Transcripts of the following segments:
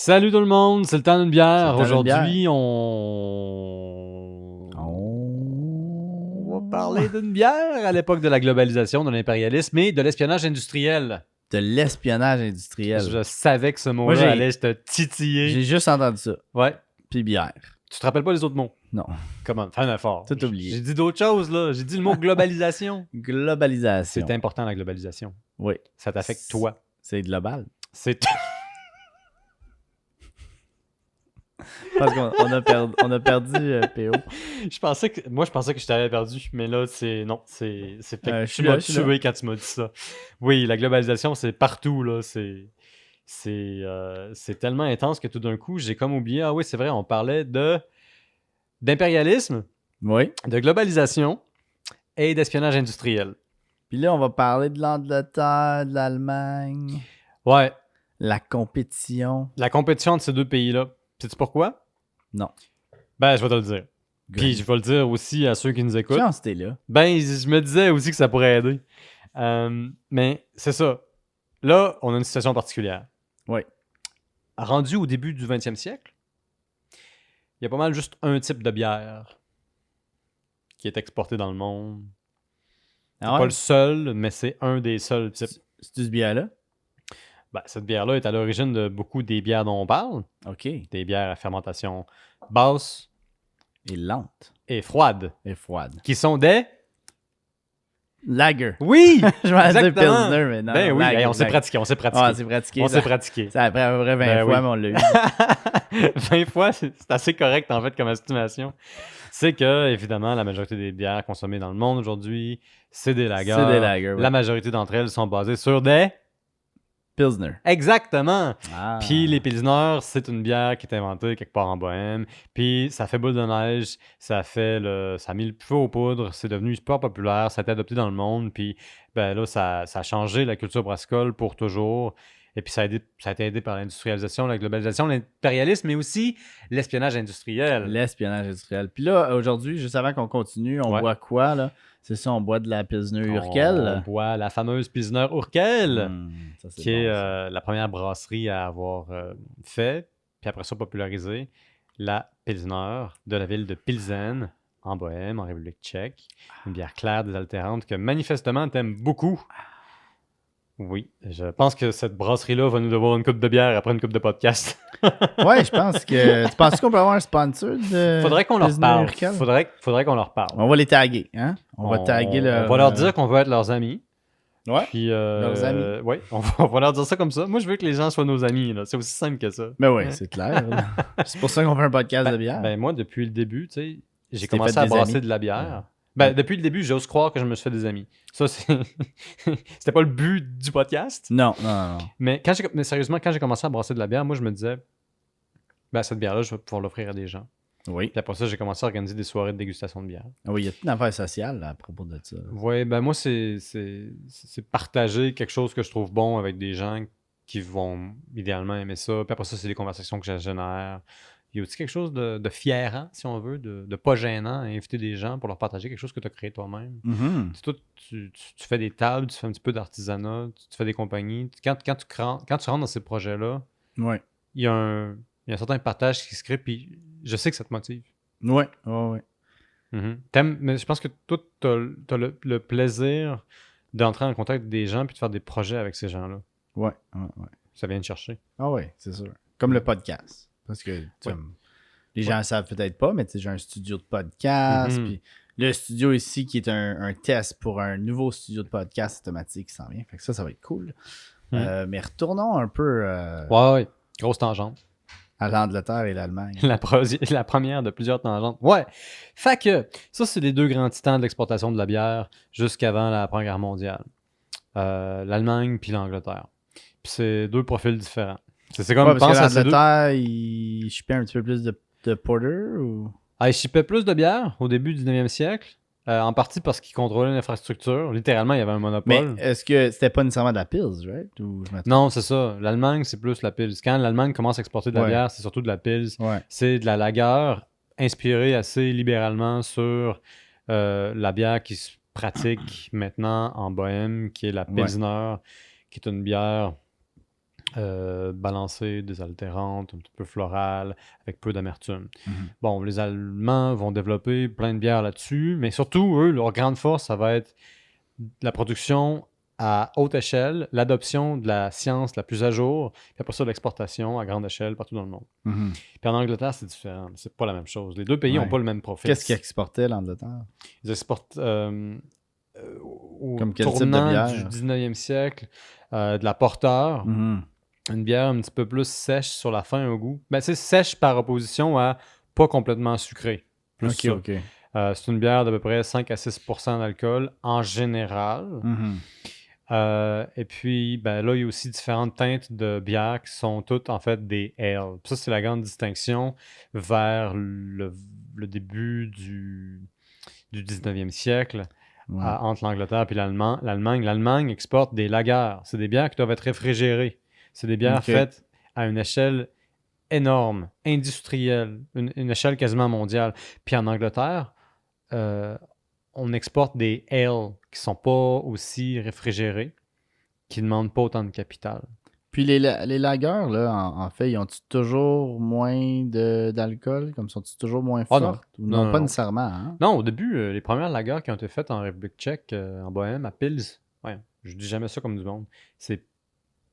Salut tout le monde, c'est le temps d'une bière. C'est le temps d'une Aujourd'hui, bière. on va parler d'une bière à l'époque de la globalisation, de l'impérialisme et de l'espionnage industriel. De l'espionnage industriel. Je savais que ce Moi, mot-là allait te titiller. J'ai juste entendu ça. Ouais. Puis bière. Tu te rappelles pas les autres mots? Non. Comment? Fais un effort. Tout oublié. J'ai dit d'autres choses, là. J'ai dit le mot globalisation. Globalisation. C'est important, la globalisation. Oui. Ça t'affecte toi. C'est global. C'est... Parce qu'on a perdu PO. je pensais que je t'avais perdu, mais là, non, c'est fait que je tu suis là, m'as tué quand tu m'as dit ça. Oui, la globalisation, c'est partout, là. C'est tellement intense que tout d'un coup, j'ai comme oublié. Ah oui, c'est vrai, on parlait d'impérialisme, Oui. de globalisation et d'espionnage industriel. Puis là, on va parler de l'Angleterre, de l'Allemagne. Ouais. La compétition. La compétition de ces deux pays-là. Sais-tu pourquoi? Non. Ben, je vais te le dire. Puis je vais le dire aussi à ceux qui nous écoutent. Chance, t'es là. Ben, je me disais aussi que ça pourrait aider. Mais c'est ça. Là, on a une situation particulière. Oui. Rendu au début du 20e siècle, il y a pas mal juste un type de bière qui est exporté dans le monde. C'est pas le seul, mais c'est un des seuls types. C'est-tu ce bière-là? Ben, cette bière-là est à l'origine de beaucoup des bières dont on parle. OK. Des bières à fermentation basse. Et lente. Et froide. Et froide. Qui sont des... Lager. Oui! Je vais dire Exactement. Pilsner, mais non. Ben oui, lager, on s'est pratiqué. Ah, c'est pratiqué. On s'est pratiqué. Ça après à peu près 20 Ben fois, oui. mais on l'a eu. 20 fois, c'est assez correct en fait comme estimation. C'est que, évidemment, la majorité des bières consommées dans le monde aujourd'hui, c'est des lagers. C'est des lagers, ouais. La majorité d'entre elles sont basées sur des... Pilsner. Exactement! Ah. Puis les Pilsner, c'est une bière qui est inventée quelque part en Bohème. Puis ça fait boule de neige, ça a mis le feu aux poudres, c'est devenu super populaire, ça a été adopté dans le monde. Puis ben là, ça a changé la culture brassicole pour toujours. Et puis ça a été aidé par l'industrialisation, la globalisation, l'impérialisme, mais aussi l'espionnage industriel. L'espionnage industriel. Puis là, aujourd'hui, juste avant qu'on continue, on boit quoi, là? C'est ça, on boit de la Pilsner Urquell. On boit la fameuse Pilsner Urquell, Ça, qui est la première brasserie à avoir fait, puis après ça popularisé, la Pilsner de la ville de Pilsen, en Bohème, en République tchèque. Une bière claire, désaltérante, que manifestement t'aimes beaucoup. Oui, je pense que cette brasserie-là va nous devoir une coupe de bière après une coupe de podcast. Ouais, je pense que... Tu penses qu'on peut avoir un sponsor de Faudrait qu'on leur Pilsner parle. Urquell? Faudrait qu'on leur parle. On va les taguer, hein? On va taguer leur... On va leur dire qu'on veut être leurs amis. Ouais, Puis, leurs amis. Oui, on va leur dire ça comme ça. Moi, je veux que les gens soient nos amis. Là. C'est aussi simple que ça. Ben oui, c'est clair. C'est pour ça qu'on fait un podcast de bière. Ben moi, depuis le début, tu sais, j'ai t'es commencé fait à des brasser amis. de la bière. Ben, depuis le début, j'ose croire que je me suis fait des amis. Ça, c'était pas le but du podcast. Non. Mais sérieusement, quand j'ai commencé à brasser de la bière, moi, je me disais, ben, cette bière-là, je vais pouvoir l'offrir à des gens. Oui. Puis après ça, j'ai commencé à organiser des soirées de dégustation de bière. Oui, il y a toute une affaire sociale là, à propos de ça. Oui, ben moi, c'est partager quelque chose que je trouve bon avec des gens qui vont idéalement aimer ça. Puis après ça, c'est des conversations que je génère. Il y a aussi quelque chose de fiérant, si on veut, de pas gênant à inviter des gens pour leur partager quelque chose que tu as créé toi-même. Mm-hmm. Tu sais, toi, tu fais des tables, tu fais un petit peu d'artisanat, tu fais des compagnies. Quand tu rentres dans ces projets-là, Ouais. il y a un certain partage qui se crée, puis je sais que ça te motive. Ouais, ouais. Mais je pense que toi, tu as le plaisir d'entrer en contact avec des gens puis de faire des projets avec ces gens-là. Ouais. Ça vient de chercher. Ah ouais, c'est sûr. Comme le podcast. Parce que les gens ne savent peut-être pas, mais j'ai un studio de podcast. Puis le studio ici qui est un test pour un nouveau studio de podcast automatique qui s'en vient. Fait que ça va être cool. Mais retournons un peu Ouais. Grosse tangente. à l'Angleterre et l'Allemagne. La première de plusieurs tangentes. Ouais. Fait que ça, c'est les deux grands titans de l'exportation de la bière jusqu'avant la Première Guerre mondiale. L'Allemagne puis l'Angleterre. Puis c'est deux profils différents. C'est comme, parce que pense à ces deux. l'Angleterre, ils shippaient un petit peu plus de porter ou... Ils shippaient plus de bière au début du 19e siècle. En partie parce qu'ils contrôlaient l'infrastructure. Littéralement, il y avait un monopole. Mais est-ce que c'était pas nécessairement de la Pils, right? Ou je Non, c'est ça. L'Allemagne, c'est plus la Pils. Quand l'Allemagne commence à exporter de la bière, c'est surtout de la Pils. Ouais. C'est de la lager inspirée assez libéralement sur la bière qui se pratique maintenant en Bohème, qui est la Pilsner, qui est une bière balancée, désaltérante, un petit peu florale, avec peu d'amertume. Mhm. Bon, les Allemands vont développer plein de bières là-dessus, mais surtout, eux, leur grande force, ça va être la production à haute échelle, l'adoption de la science la plus à jour, puis après ça, l'exportation à grande échelle partout dans le monde. Mhm. Puis en Angleterre, c'est différent. C'est pas la même chose. Les deux pays n'ont Ouais. pas le même profil. Qu'est-ce qu'ils exportaient, l'Angleterre? Ils exportent au Comme quel type de tournant bière? du 19e siècle de la porter, Mhm. une bière un petit peu plus sèche sur la fin au goût. Ben, c'est sèche par opposition à pas complètement sucrée. Plus Ok, ça. ok. C'est une bière d'à peu près 5 à 6% d'alcool en général. Mhm. Et puis, ben, là, il y a aussi différentes teintes de bières qui sont toutes en fait des ales. Ça, c'est la grande distinction vers le début du 19e siècle Ouais. entre l'Angleterre et l'Allemagne. L'Allemagne exporte des lagers. C'est des bières qui doivent être réfrigérées. C'est des bières Ok. faites à une échelle énorme, industrielle, une échelle quasiment mondiale. Puis en Angleterre, euh, on exporte des ales qui sont pas aussi réfrigérées, qui ne demandent pas autant de capital. Puis les lagers, là, en fait, ils ont-ils toujours moins d'alcool? Comme sont-ils toujours moins Ah non. fortes? Ou Non, non, non, pas non. nécessairement, hein? Non, au début, les premières lagers qui ont été faites en République tchèque, en Bohème, à Pils, ouais, je dis jamais ça comme du monde, c'est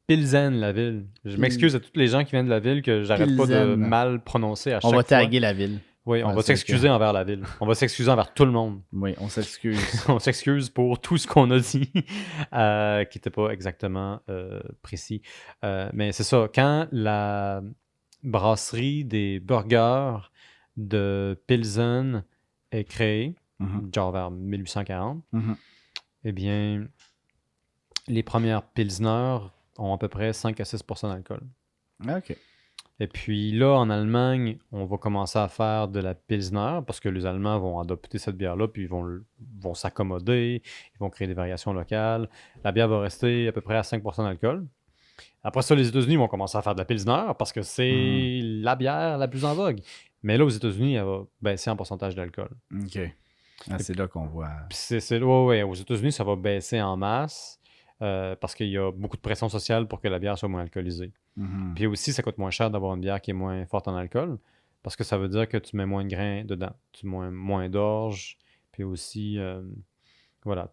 Pilsen, la ville. Je m'excuse à tous les gens qui viennent de la ville que j'arrête pas de Pilsen. mal prononcer à On va chaque fois. taguer la ville. Oui, on Ouais, va c'est s'excuser envers la ville. On va s'excuser envers tout le monde. Oui, on s'excuse. On s'excuse pour tout ce qu'on a dit qui n'était pas exactement précis. Mais c'est ça, quand la brasserie des burgers de Pilsen est créée, Mhm. genre vers 1840, Mhm. eh bien, les premières Pilsner ont à peu près 5 à 6% d'alcool. OK. Et puis là, en Allemagne, on va commencer à faire de la Pilsner parce que les Allemands vont adopter cette bière-là, puis ils vont s'accommoder, ils vont créer des variations locales. La bière va rester à peu près à 5% d'alcool. Après ça, les États-Unis vont commencer à faire de la Pilsner parce que c'est la bière la plus en vogue. Mais là, aux États-Unis, elle va baisser en pourcentage d'alcool. OK. Ah, c'est là qu'on voit. Puis ouais, aux États-Unis, ça va baisser en masse parce qu'il y a beaucoup de pression sociale pour que la bière soit moins alcoolisée. Mhm. Puis aussi, ça coûte moins cher d'avoir une bière qui est moins forte en alcool parce que ça veut dire que tu mets moins de grains dedans, tu mets moins d'orge. Puis aussi, voilà,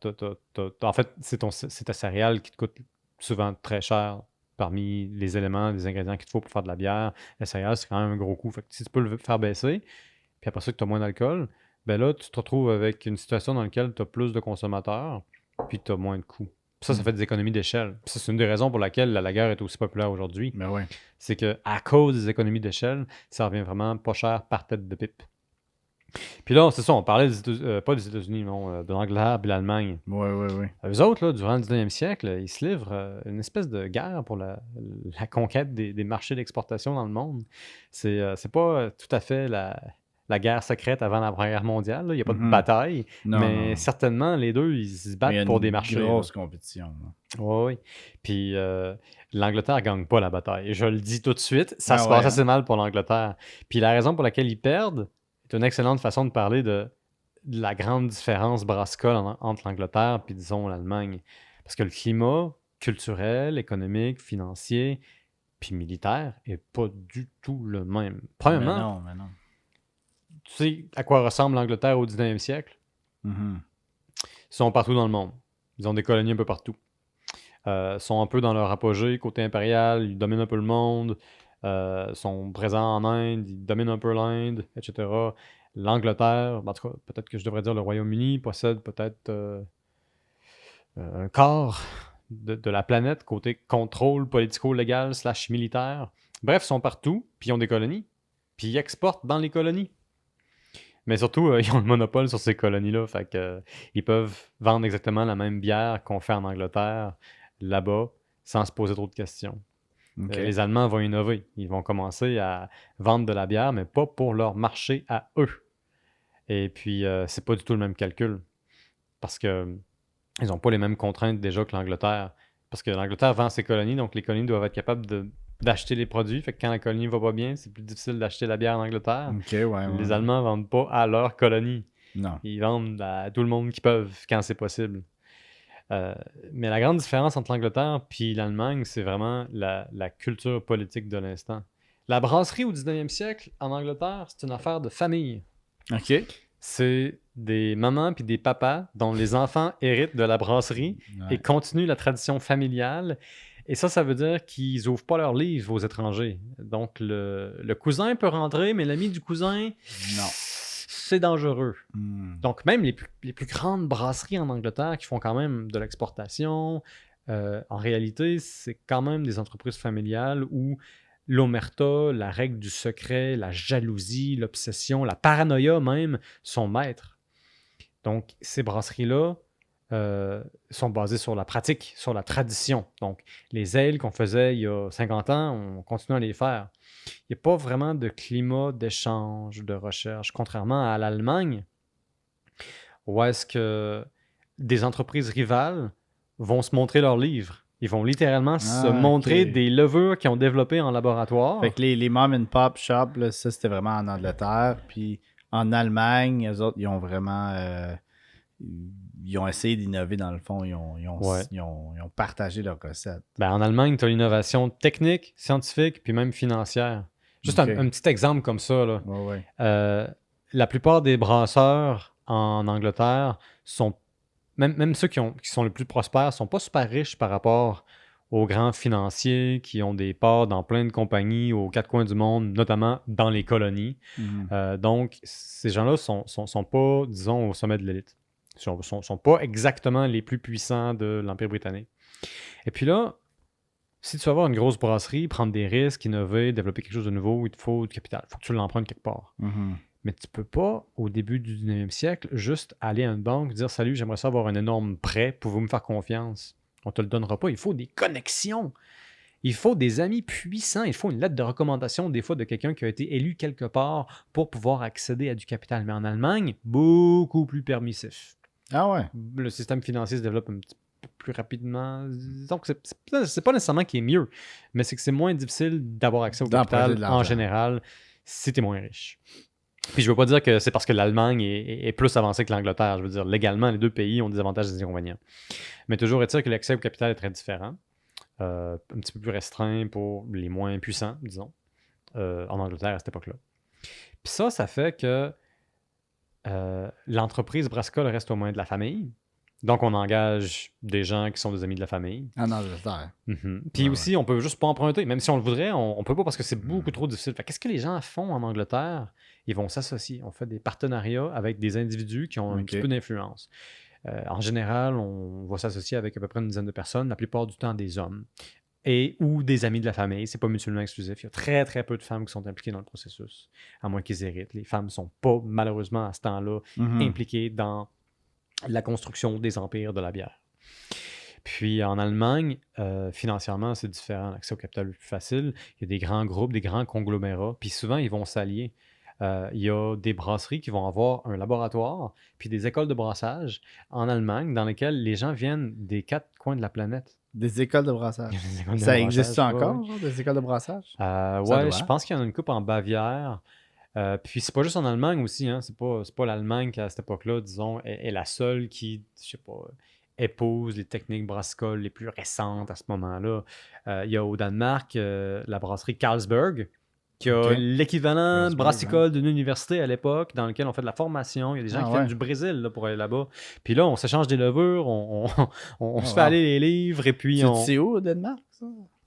en fait, c'est ta céréale qui te coûte souvent très cher parmi les éléments, les ingrédients qu'il te faut pour faire de la bière. La céréale, c'est quand même un gros coût. Fait que si tu peux le faire baisser, puis après ça, que tu as moins d'alcool, ben là, tu te retrouves avec une situation dans laquelle tu as plus de consommateurs, puis tu as moins de coûts. Puis ça fait des économies d'échelle. Puis ça, c'est une des raisons pour laquelle la lager est aussi populaire aujourd'hui. Ben ouais. C'est qu'à cause des économies d'échelle, ça revient vraiment pas cher par tête de pipe. Puis là, c'est ça, on parlait pas des États-Unis, non, de l'Angleterre et l'Allemagne. Ouais, ouais, ouais. Eux autres, là, durant le 19e siècle, ils se livrent une espèce de guerre pour la conquête des marchés d'exportation dans le monde. C'est pas tout à fait la guerre secrète avant la Première Guerre mondiale. Il n'y a pas de bataille, Non, mais non. certainement, les deux, ils se Il y a battent pour une des marchés. grosse compétition. Là. Oui. Puis l'Angleterre gagne pas la bataille. Je le dis tout de suite, ça Ah se ouais, passe hein? assez mal pour l'Angleterre. Puis la raison pour laquelle ils perdent est une excellente façon de parler de la grande différence brassicole entre l'Angleterre et, disons, l'Allemagne. Parce que le climat culturel, économique, financier, puis militaire est pas du tout le même. Mais Premièrement, non. tu sais à quoi ressemble l'Angleterre au 19e siècle? Mhm. Ils sont partout dans le monde. Ils ont des colonies un peu partout. Sont un peu dans leur apogée côté impérial, ils dominent un peu le monde, sont présents en Inde, ils dominent un peu l'Inde, etc. L'Angleterre, en tout cas, peut-être que je devrais dire le Royaume-Uni, possède peut-être un quart de la planète côté contrôle politico-légal / militaire. Bref, ils sont partout, puis ils ont des colonies, puis ils exportent dans les colonies. Mais surtout, ils ont le monopole sur ces colonies-là, fait que ils peuvent vendre exactement la même bière qu'on fait en Angleterre, là-bas, sans se poser trop de questions. OK. Les Allemands vont innover. Ils vont commencer à vendre de la bière, mais pas pour leur marché à eux. Et puis, c'est pas du tout le même calcul. Parce que ils n'ont pas les mêmes contraintes déjà que l'Angleterre. Parce que l'Angleterre vend ses colonies, donc les colonies doivent être capables d'acheter les produits. Fait que quand la colonie va pas bien, c'est plus difficile d'acheter la bière en Angleterre. OK, ouais. Les Allemands vendent pas à leur colonie. Non. Ils vendent à tout le monde qui peuvent quand c'est possible. Mais la grande différence entre l'Angleterre et l'Allemagne, c'est vraiment la culture politique de l'instant. La brasserie au 19e siècle, en Angleterre, c'est une affaire de famille. OK. C'est des mamans puis des papas dont les enfants héritent de la brasserie et Ouais. continuent la tradition familiale. Et ça veut dire qu'ils ouvrent pas leurs livres aux étrangers. Donc, le cousin peut rentrer, mais l'ami du cousin, Non. c'est dangereux. Donc, même les plus grandes brasseries en Angleterre qui font quand même de l'exportation, en réalité, c'est quand même des entreprises familiales où l'omerta, la règle du secret, la jalousie, l'obsession, la paranoïa même sont maîtres. Donc, ces brasseries-là sont basées sur la pratique, sur la tradition. Donc, les ailes qu'on faisait il y a 50 ans, on continue à les faire. Il n'y a pas vraiment de climat d'échange, de recherche, contrairement à l'Allemagne, où est-ce que des entreprises rivales vont se montrer leurs livres. Ils vont littéralement se montrer ok. des levures qu'ils ont développées en laboratoire. Fait que les mom and pop shops, là, ça c'était vraiment en Angleterre. Puis en Allemagne, eux autres, ils ont vraiment. Ils ont essayé d'innover dans le fond. Ouais. Ils ont partagé leurs recettes. Ben, en Allemagne, tu as l'innovation technique, scientifique, puis même financière. Juste Ok. un petit exemple comme ça. Là. Ouais. La plupart des brasseurs en Angleterre sont, même ceux qui sont les plus prospères, sont pas super riches par rapport aux grands financiers qui ont des parts dans plein de compagnies aux quatre coins du monde, notamment dans les colonies. Mhm. Donc, ces gens-là sont pas, disons, au sommet de l'élite. Ils sont pas exactement les plus puissants de l'Empire britannique. Et puis là, si tu veux avoir une grosse brasserie, prendre des risques, innover, développer quelque chose de nouveau, il te faut du capital. Il faut que tu l'empruntes quelque part. Mhm. Mais tu peux pas, au début du 19e siècle, juste aller à une banque et dire « Salut, j'aimerais ça avoir un énorme prêt, pouvez-vous me faire confiance? » On te le donnera pas. Il faut des connexions. Il faut des amis puissants. Il faut une lettre de recommandation, des fois, de quelqu'un qui a été élu quelque part pour pouvoir accéder à du capital. Mais en Allemagne, beaucoup plus permissif. Ah ouais. Le système financier se développe un petit peu plus rapidement. Donc, c'est pas nécessairement qu'il est mieux, mais c'est que c'est moins difficile d'avoir accès au D'emprunter capital de l'argent. en général si tu es moins riche. Puis je veux pas dire que c'est parce que l'Allemagne est plus avancée que l'Angleterre. Je veux dire, légalement, les deux pays ont des avantages et des inconvénients. Mais toujours est-il que l'accès au capital est très différent. Un petit peu plus restreint pour les moins puissants, disons, en Angleterre à cette époque-là. Puis ça fait que l'entreprise brassicole reste aux mains de la famille. Donc, on engage des gens qui sont des amis de la famille. En Angleterre. Puis Ouais, aussi, on peut juste pas emprunter. Même si on le voudrait, on peut pas parce que c'est beaucoup trop difficile. Fait qu'est-ce que les gens font en Angleterre? Ils vont s'associer. On fait des partenariats avec des individus qui ont un petit peu d'influence. En général, on va s'associer avec à peu près une dizaine de personnes, la plupart du temps des hommes. Ou des amis de la famille. C'est pas mutuellement exclusif. Il y a très, très peu de femmes qui sont impliquées dans le processus, à moins qu'ils héritent. Les femmes sont pas, malheureusement, à ce temps-là, impliquées dans la construction des empires de la bière. Puis en Allemagne, financièrement, c'est différent. L'accès au capital est plus facile. Il y a des grands groupes, des grands conglomérats. Puis souvent, ils vont s'allier. Il y a des brasseries qui vont avoir un laboratoire, puis des écoles de brassage en Allemagne dans lesquelles les gens viennent des quatre coins de la planète. Des écoles de brassage. Des écoles de Ça brassage, existe encore, ouais. genre, des écoles de brassage? Ouais, je pense qu'il y en a une couple en Bavière. Puis c'est pas juste en Allemagne aussi, hein. C'est pas l'Allemagne qui, à cette époque-là, disons, est la seule qui, je sais pas, épouse les techniques brassicoles les plus récentes à ce moment-là. Il y a au Danemark la brasserie Carlsberg, qui a l'équivalent Carlsberg, brassicole d'une université à l'époque, dans lequel on fait de la formation. Il y a des gens qui viennent du Brésil là, pour aller là-bas. Puis là, on s'échange des levures, on se fait aller les livres, et puis C'est où au Danemark, ça?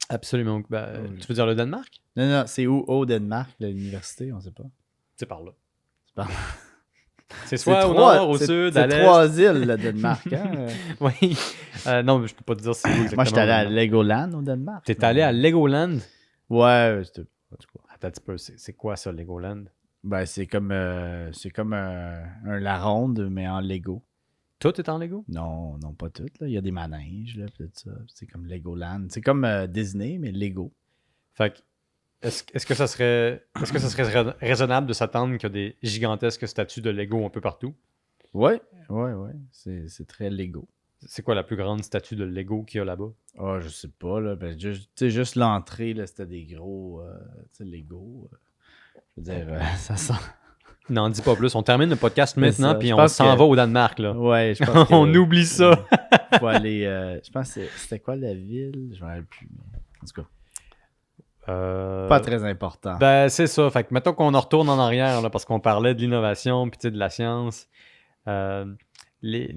Absolument. Tu veux dire le Danemark? Non, c'est où au Danemark, l'université? On sait pas. C'est par là. C'est par là. C'est soit au nord, au sud, à l'est. C'est 3 îles, le Danemark. Hein? Oui. Non, mais je peux pas te dire c'est où exactement. Moi, j'étais allé à Legoland au Danemark. T'es allé à Legoland? Ouais, c'était... Attends un petit peu, c'est quoi ça, Legoland? Ben, c'est comme un la ronde, mais en Lego. Tout est en Lego? Non, pas tout. Là. Il y a des manèges, là, tout ça. C'est comme Legoland. C'est comme Disney, mais Lego. Fait que, est-ce que ça serait raisonnable de s'attendre qu'il y a des gigantesques statues de Lego un peu partout? Ouais. C'est très Lego. C'est quoi la plus grande statue de Lego qu'il y a là-bas? Ah, je sais pas, là. Ben, juste l'entrée, là, c'était des gros Lego. Je veux dire, ça sent. N'en dis pas plus. On termine le podcast C'est maintenant, ça. puis Je on pense s'en que- va au Danemark, là. Ouais, je pense que... On oublie ça. faut aller... je pense que c'était quoi la ville? Je m'en rappelle plus. Mais... En tout cas, pas très important. Ben, c'est ça. Fait que mettons qu'on en retourne en arrière, là, parce qu'on parlait de l'innovation, puis tu sais, de la science. Euh, les...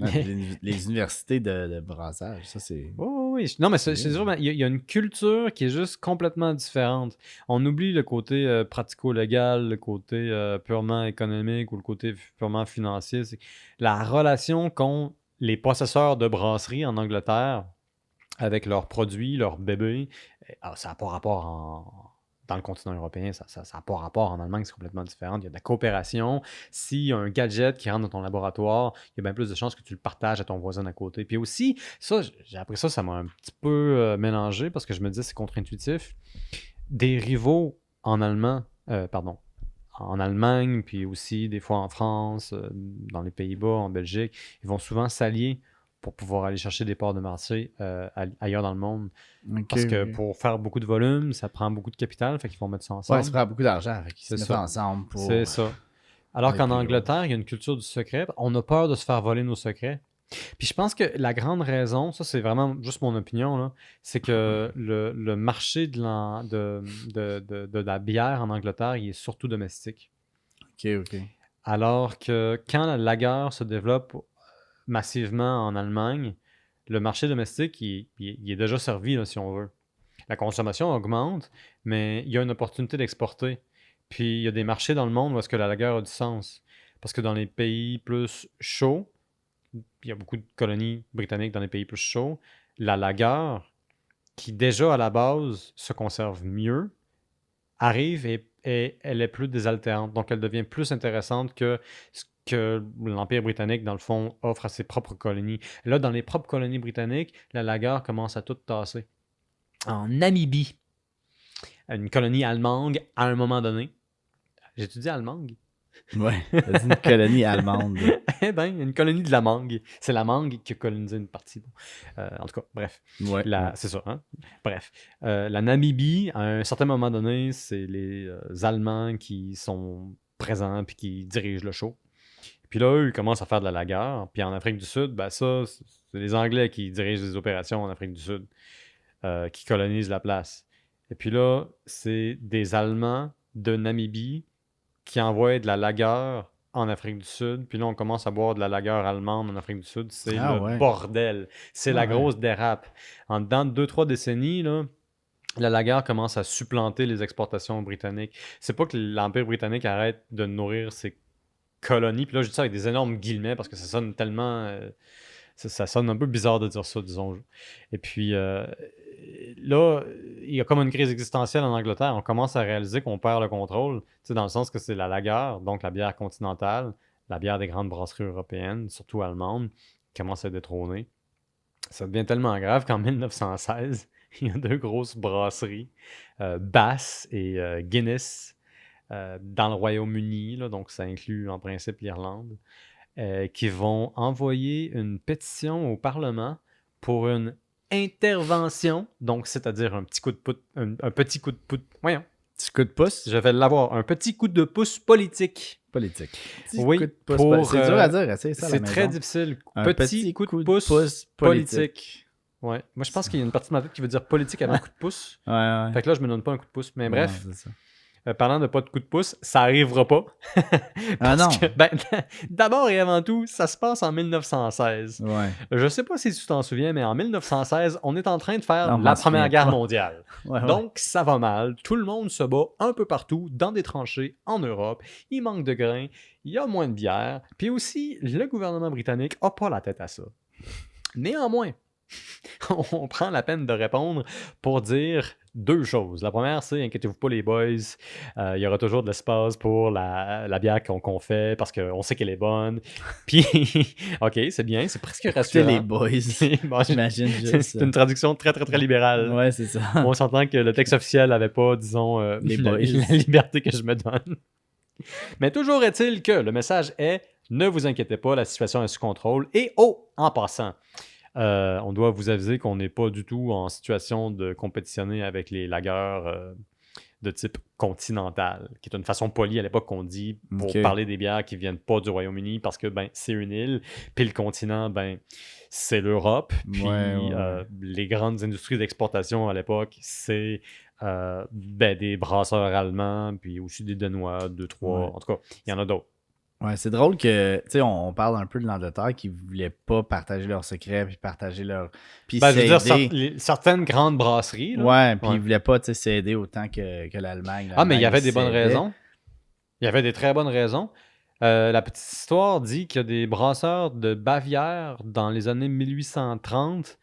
Les universités de brassage, ça c'est... Oui, oui, oui. Non, mais c'est sûr, mais il y a une culture qui est juste complètement différente. On oublie le côté pratico-légal, le côté purement économique ou le côté purement financier. La relation qu'ont les possesseurs de brasseries en Angleterre avec leurs produits, leurs bébés, ça n'a pas rapport dans le continent européen, ça n'a pas rapport en Allemagne, c'est complètement différent. Il y a de la coopération. S'il y a un gadget qui rentre dans ton laboratoire, il y a bien plus de chances que tu le partages à ton voisin d'à côté. Puis aussi, ça, j'ai appris ça m'a un petit peu mélangé parce que je me disais c'est contre-intuitif. Des rivaux en en Allemagne, puis aussi des fois en France, dans les Pays-Bas, en Belgique, ils vont souvent s'allier pour pouvoir aller chercher des parts de marché ailleurs dans le monde. Parce que pour faire beaucoup de volume, ça prend beaucoup de capital, fait qu'ils vont mettre ça ensemble. Ouais, ça prend beaucoup d'argent, fait qu'ils se C'est mettent ça. ensemble pour... C'est ça. Alors les qu'en plus Angleterre, il y a une culture du secret. On a peur de se faire voler nos secrets. Puis je pense que la grande raison, ça c'est vraiment juste mon opinion, là, c'est que le marché de la bière en Angleterre, il est surtout domestique. OK. Alors que quand la lager se développe massivement en Allemagne, le marché domestique, il est déjà servi, là, si on veut. La consommation augmente, mais il y a une opportunité d'exporter. Puis il y a des marchés dans le monde où est-ce que la lager a du sens. Parce que dans les pays plus chauds, il y a beaucoup de colonies britanniques dans les pays plus chauds, la lager, qui déjà à la base se conserve mieux, arrive et elle est plus désaltérante. Donc elle devient plus intéressante que ce que l'Empire britannique, dans le fond, offre à ses propres colonies. Là, dans les propres colonies britanniques, la lager commence à tout tasser. En Namibie, une colonie allemande, à un moment donné, j'ai-tu dit allemande? Ouais, c'est une colonie allemande. Eh bien, une colonie de la mangue. C'est la mangue qui a colonisé une partie. En tout cas, bref. Ouais. C'est ça, hein? Bref. La Namibie, à un certain moment donné, c'est les Allemands qui sont présents puis qui dirigent le show. Puis là, eux, ils commencent à faire de la lager. Puis en Afrique du Sud, ben ça, c'est les Anglais qui dirigent les opérations en Afrique du Sud, qui colonisent la place. Et puis là, c'est des Allemands de Namibie qui envoient de la lager en Afrique du Sud. Puis là, on commence à boire de la lager allemande en Afrique du Sud. C'est le bordel. C'est la grosse dérape. En dedans de 2-3 décennies, là, la lager commence à supplanter les exportations britanniques. C'est pas que l'Empire britannique arrête de nourrir ses colonies. Puis là, je dis ça avec des énormes guillemets parce que ça sonne tellement... ça sonne un peu bizarre de dire ça, disons. Et puis là, il y a comme une crise existentielle en Angleterre. On commence à réaliser qu'on perd le contrôle, dans le sens que c'est la lager, donc la bière continentale, la bière des grandes brasseries européennes, surtout allemandes, qui commence à détrôner. Ça devient tellement grave qu'en 1916, il y a 2 grosses brasseries, Bass et Guinness, dans le Royaume-Uni, là, donc ça inclut en principe l'Irlande, qui vont envoyer une pétition au Parlement pour une intervention, donc c'est-à-dire un petit coup de pouce, un petit coup de pouce, voyons, petit coup de pouce? Je vais l'avoir, un petit coup de pouce politique. Politique. Oui, coup de pouce c'est dur à dire, c'est très difficile. Un petit coup de pouce politique. Ouais. Moi, je pense qu'il y a une partie de ma tête qui veut dire politique avant coup de pouce. Ouais. Fait que là, je me donne pas un coup de pouce. Mais bref, c'est ça. Parlant de pas de coup de pouce, ça arrivera pas. Non. D'abord et avant tout, ça se passe en 1916. Ouais. Je sais pas si tu t'en souviens, mais en 1916, on est en train de faire la Première Guerre mondiale. Donc, ça va mal. Tout le monde se bat un peu partout, dans des tranchées, en Europe. Il manque de grains, il y a moins de bière. Puis aussi, le gouvernement britannique a pas la tête à ça. Néanmoins, on prend la peine de répondre pour dire 2 choses. La première, c'est, inquiétez-vous pas les boys, il y aura toujours de l'espace pour la bière qu'on fait parce qu'on sait qu'elle est bonne. Puis, ok, c'est bien, c'est presque rassurant. les boys, bon, j'imagine juste. C'est une traduction très, très, très libérale. Ouais, c'est ça. On s'entend que le texte officiel n'avait pas, disons, les boys. La liberté que je me donne. Mais toujours est-il que le message est, ne vous inquiétez pas, la situation est sous contrôle. Et en passant, on doit vous aviser qu'on n'est pas du tout en situation de compétitionner avec les lagers de type continental, qui est une façon polie à l'époque qu'on dit pour Ok. parler des bières qui viennent pas du Royaume-Uni parce que ben c'est une île, puis le continent, ben c'est l'Europe, puis Ouais. les grandes industries d'exportation à l'époque, c'est ben, des brasseurs allemands, puis aussi des Danois, deux, trois, Ouais. en tout cas, il y en a d'autres. Ouais, c'est drôle que, tu sais, on parle un peu de l'Angleterre qui voulait pas partager leurs secrets, puis partager leur. Puis Ben, je veux dire, s'aider. certaines grandes brasseries, là. Ouais, puis Ouais. ils voulaient pas, tu sais, s'aider autant que l'Allemagne. Ah, mais il y L'Allemagne avait des bonnes s'aidait. raisons. Il y avait des très bonnes raisons. La petite histoire dit qu'il y a des brasseurs de Bavière dans les années 1830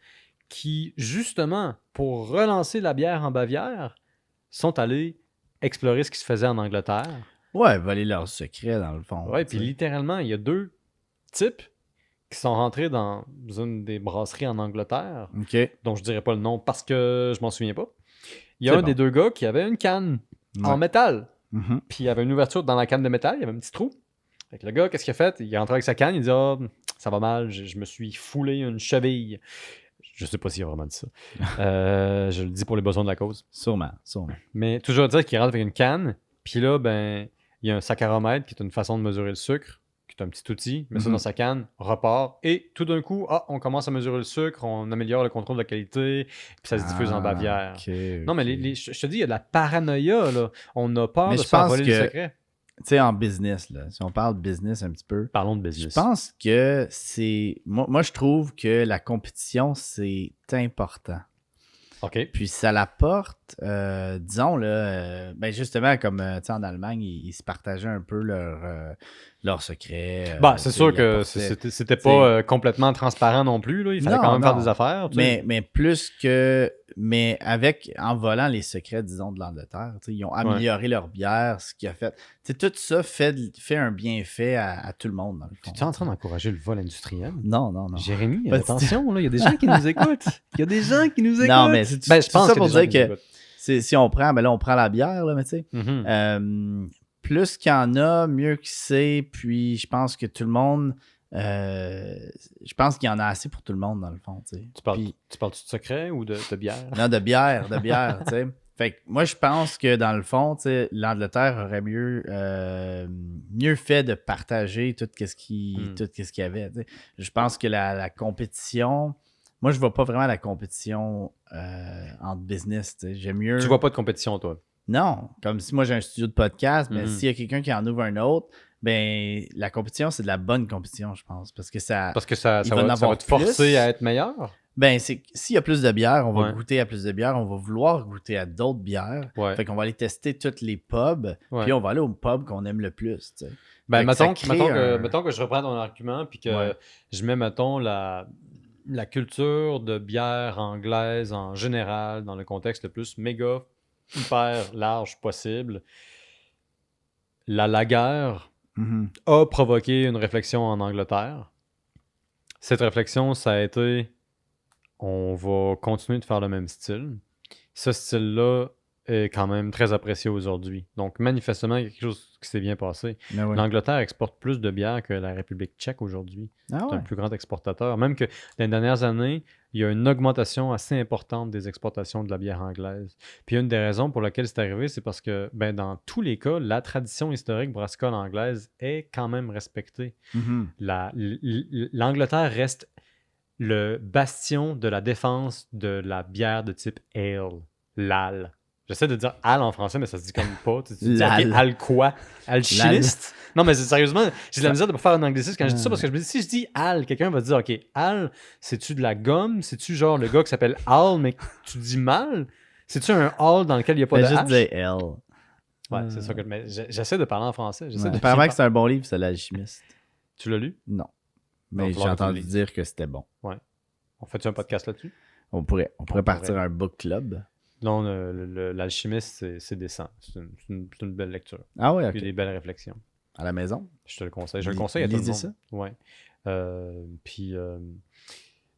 qui, justement, pour relancer la bière en Bavière, sont allés explorer ce qui se faisait en Angleterre. Ouais, voler leurs secrets, dans le fond. Ouais, tu puis sais. littéralement, il y a deux types qui sont rentrés dans une des brasseries en Angleterre, Ok. dont je dirais pas le nom parce que je m'en souviens pas. Il y a C'est un bon. des deux gars qui avait une canne en Ouais. métal. Mhm. Puis il y avait une ouverture dans la canne de métal, il y avait un petit trou. Fait que le gars, qu'est-ce qu'il a fait? Il est rentré avec sa canne, il dit ah, ça va mal, je me suis foulé une cheville. Je sais pas s'il a vraiment dit ça. Je le dis pour les besoins de la cause. Sûrement, sûrement. Mais toujours dire qu'il rentre avec une canne, puis là, ben, il y a un saccharomètre qui est une façon de mesurer le sucre, qui est un petit outil, met ça Mhm. dans sa canne, repart, et tout d'un coup, on commence à mesurer le sucre, on améliore le contrôle de la qualité, puis ça se diffuse en Bavière. Ok, Non, mais ok. je te dis, il y a de la paranoïa, là. On a peur Mais de je se faire pense voler que- le secret. Tu sais, en business, là, si on parle business un petit peu, Parlons de je business. pense que c'est. Moi, je trouve que la compétition, c'est important. OK. Puis ça l'apporte, disons, là, ben justement, comme tu sais, en Allemagne, ils se partageaient un peu leurs secrets. Bah, c'est tu sais, sûr ils que apportaient- c'était t'sais- pas complètement transparent non plus, là. Il fallait quand Non, même faire des non. affaires, tu sais. Mais plus que. Mais en volant les secrets, disons, de l'Angleterre, tu sais, ils ont amélioré leur bière, ce qui a fait. Tu sais, tout ça fait un bienfait à tout le monde, dans le fond. Tu es en train d'encourager le vol industriel? Non, non, non. Jérémy, Pas du attention, là, il y a des gens qui nous écoutent. Il y a des gens qui nous écoutent. Non, mais Ben, je c'est pense ça qu'il y a pour des gens dire qui nous que écoutent. si on prend, ben là, on prend la bière, là, mais tu sais. Mhm. Plus qu'il y en a, mieux que c'est. Puis je pense que tout le monde. Je pense qu'il y en a assez pour tout le monde, dans le fond. Tu sais. Tu parles, Puis- tu parles-tu de secret ou de bière? non, de bière, tu sais. Fait que moi, je pense que dans le fond, tu sais, l'Angleterre aurait mieux fait de partager tout ce qu'il y avait. Tu sais. Je pense que la compétition. Moi, je vois pas vraiment la compétition entre business. Tu sais. J'aime mieux. Tu vois pas de compétition, toi? Non, comme si moi j'ai un studio de podcast, mais Mhm. s'il y a quelqu'un qui en ouvre un autre, ben la compétition, c'est de la bonne compétition, je pense. Parce que ça. Parce que ça Il va en va avoir te forcer plus. à être meilleur? Ben, c'est s'il y a plus de bières, on va Ouais. goûter à plus de bières, on va vouloir goûter à d'autres bières. Ouais. Fait qu'on va aller tester toutes les pubs, Ouais. puis on va aller au pub qu'on aime le plus. Tu sais. Ben, Fait que ça mettons, crée mettons que je reprends ton argument puis que Ouais. je mets, mettons, la culture de bière anglaise en général dans le contexte le plus méga, hyper large possible. La lager Mhm. a provoqué une réflexion en Angleterre. Cette réflexion, ça a été on va continuer de faire le même style. Ce style-là est quand même très apprécié aujourd'hui. Donc, manifestement, il y a quelque chose qui s'est bien passé. Ah ouais. L'Angleterre exporte plus de bière que la République tchèque aujourd'hui. Ah C'est ouais. un plus grand exportateur. Même que dans les dernières années, il y a une augmentation assez importante des exportations de la bière anglaise. Puis une des raisons pour lesquelles c'est arrivé, c'est parce que ben, dans tous les cas, la tradition historique brassicole anglaise est quand même respectée. Mhm. L'Angleterre reste le bastion de la défense de la bière de type ale, l'ale. J'essaie de dire ale en français, mais ça se dit comme pas. Tu dis, L'ale. ok, ale quoi? Alchimiste? Non, mais sérieusement, j'ai de la misère de pas faire un anglicisme quand je dis ça parce que je me dis, si je dis ale, quelqu'un va dire, ok, ale, c'est-tu de la gomme? C'est-tu genre le gars qui s'appelle Al, mais que tu dis mal? C'est-tu un Al dans lequel il n'y a pas Fais de juste H? dire L. Ouais, c'est ça que mais j'essaie de parler en français. J'essaie Ouais. de Apparemment que c'est un bon livre, c'est l'alchimiste. Tu l'as lu? Non. va Mais j'ai falloir que tu entendu le lises. dire que c'était bon. On fait-tu un podcast là-dessus? On pourrait partir pourrait. un book club. Non, l'alchimiste, c'est décent. C'est une belle lecture. Ah ouais, ok. Puis des belles réflexions. À la maison. Je te le conseille. Je le conseille à tout le Lisez monde. ça. Ouais. Puis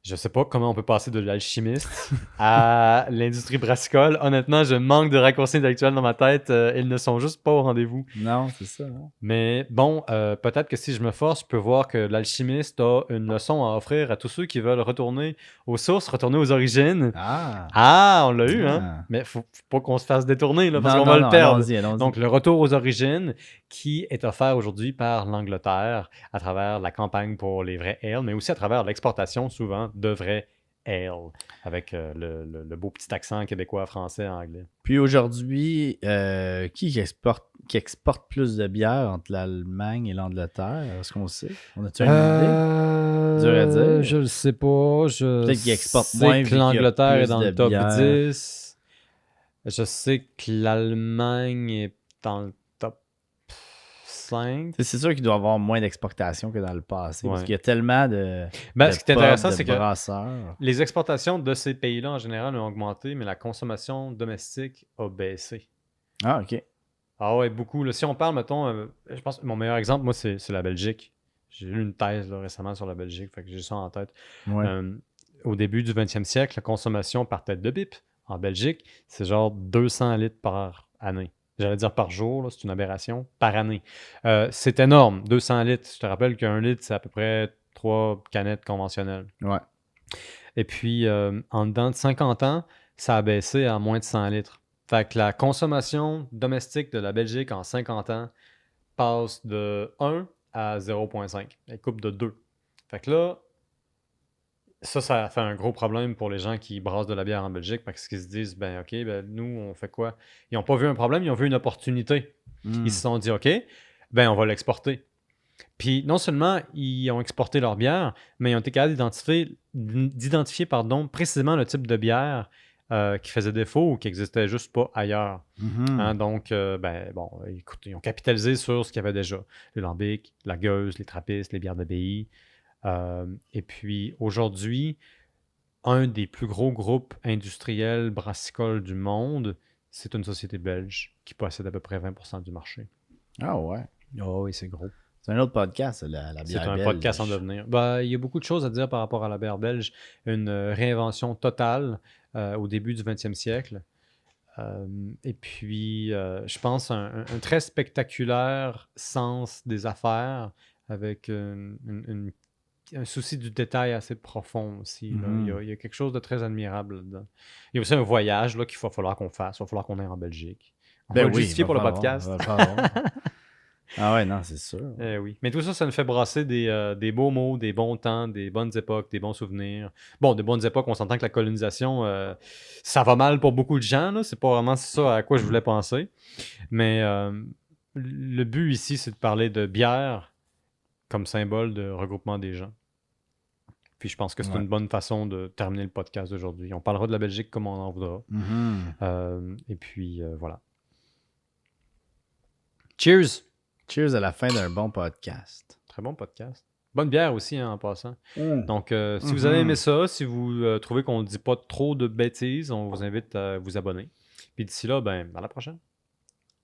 Je sais pas comment on peut passer de l'alchimiste à l'industrie brassicole. Honnêtement, je manque de raccourcis intellectuels dans ma tête. Ils ne sont juste pas au rendez-vous. Non, c'est ça. Hein? Mais bon, peut-être que si je me force, je peux voir que l'alchimiste a une leçon à offrir à tous ceux qui veulent retourner aux sources, retourner aux origines. Ah! Ah, on l'a eu, hein? Ah. Mais faut pas qu'on se fasse détourner, là, parce Non, qu'on non, va le non, perdre. allons-y, allons-y. Donc, le retour aux origines qui est offert aujourd'hui par l'Angleterre à travers la campagne pour les vrais ale, mais aussi à travers l'exportation souvent de vrais ale, avec le beau petit accent québécois, français, anglais. Puis aujourd'hui, qui exporte plus de bière entre l'Allemagne et l'Angleterre? Est-ce qu'on sait? On a-tu une idée? Dur à dire. Je le sais pas. Peut-être qu'ils exportent moins vu que qu'il y a l'Angleterre est plus dans de le top bière. 10. Je sais que l'Allemagne est dans le top 5. C'est sûr qu'il doit y avoir moins d'exportation que dans le passé. Parce Ouais. qu'il y a tellement de. Ben, de ce qui est pubs, intéressant, de c'est que brasseurs. les exportations de ces pays-là, en général, ont augmenté, mais la consommation domestique a baissé. Ah, ok. Ah ouais, beaucoup. Là. Si on parle, mettons, je pense que mon meilleur exemple, moi, c'est la Belgique. J'ai lu une thèse là, récemment sur la Belgique, fait que j'ai ça en tête. Ouais. Au début du 20e siècle, la consommation par tête de pipe en Belgique, c'est genre 200 litres par année. J'allais dire par jour, là, c'est une aberration, par année. C'est énorme, 200 litres. Je te rappelle qu'un litre, c'est à peu près 3 canettes conventionnelles. Ouais. Et puis, en dedans de 50 ans, ça a baissé à moins de 100 litres. Fait que la consommation domestique de la Belgique en 50 ans passe de 1 à 0,5. Elle coupe de 2. Fait que là, ça fait un gros problème pour les gens qui brassent de la bière en Belgique parce qu'ils se disent, ben OK, ben nous, on fait quoi? Ils n'ont pas vu un problème, ils ont vu une opportunité. Hmm. Ils se sont dit, OK, ben on va l'exporter. Puis non seulement ils ont exporté leur bière, mais ils ont été capables d'identifier précisément le type de bière qui faisait défaut ou qui n'existait juste pas ailleurs. Mhm. Hein, donc, ben bon, écoute, ils ont capitalisé sur ce qu'il y avait déjà. Le lambic, la gueuse, les trappistes, les bières d'abbaye. Et puis aujourd'hui, un des plus gros groupes industriels brassicoles du monde, c'est une société belge qui possède à peu près 20% du marché. Ah ouais. Oh oui, c'est gros. C'est un autre podcast, la C'est bière un belge. podcast en devenir. Ben, il y a beaucoup de choses à dire par rapport à la bière belge. Une réinvention totale au début du 20e siècle. Et puis, je pense un très spectaculaire sens des affaires avec un souci du détail assez profond aussi. Là. Mhm. Il y a quelque chose de très admirable là-dedans. Il y a aussi un voyage là, qu'il va falloir qu'on fasse. Il va falloir qu'on aille en Belgique. On va le justifier pour le podcast. Ah ouais, non, c'est sûr. Oui. Mais tout ça, ça nous fait brasser des beaux mots, des bons temps, des bonnes époques, des bons souvenirs. Bon, des bonnes époques, on s'entend que la colonisation, ça va mal pour beaucoup de gens. Là. C'est pas vraiment ça à quoi je voulais penser. Mais le but ici, c'est de parler de bière comme symbole de regroupement des gens. Puis je pense que c'est une bonne façon de terminer le podcast d'aujourd'hui. On parlera de la Belgique comme on en voudra. Mhm. Et puis, voilà. Cheers! Cheers à la fin d'un bon podcast. Très bon podcast. Bonne bière aussi, hein, en passant. Mm. Donc, si vous avez aimé ça, si vous trouvez qu'on ne dit pas trop de bêtises, on vous invite à vous abonner. Puis d'ici là, ben, à la prochaine.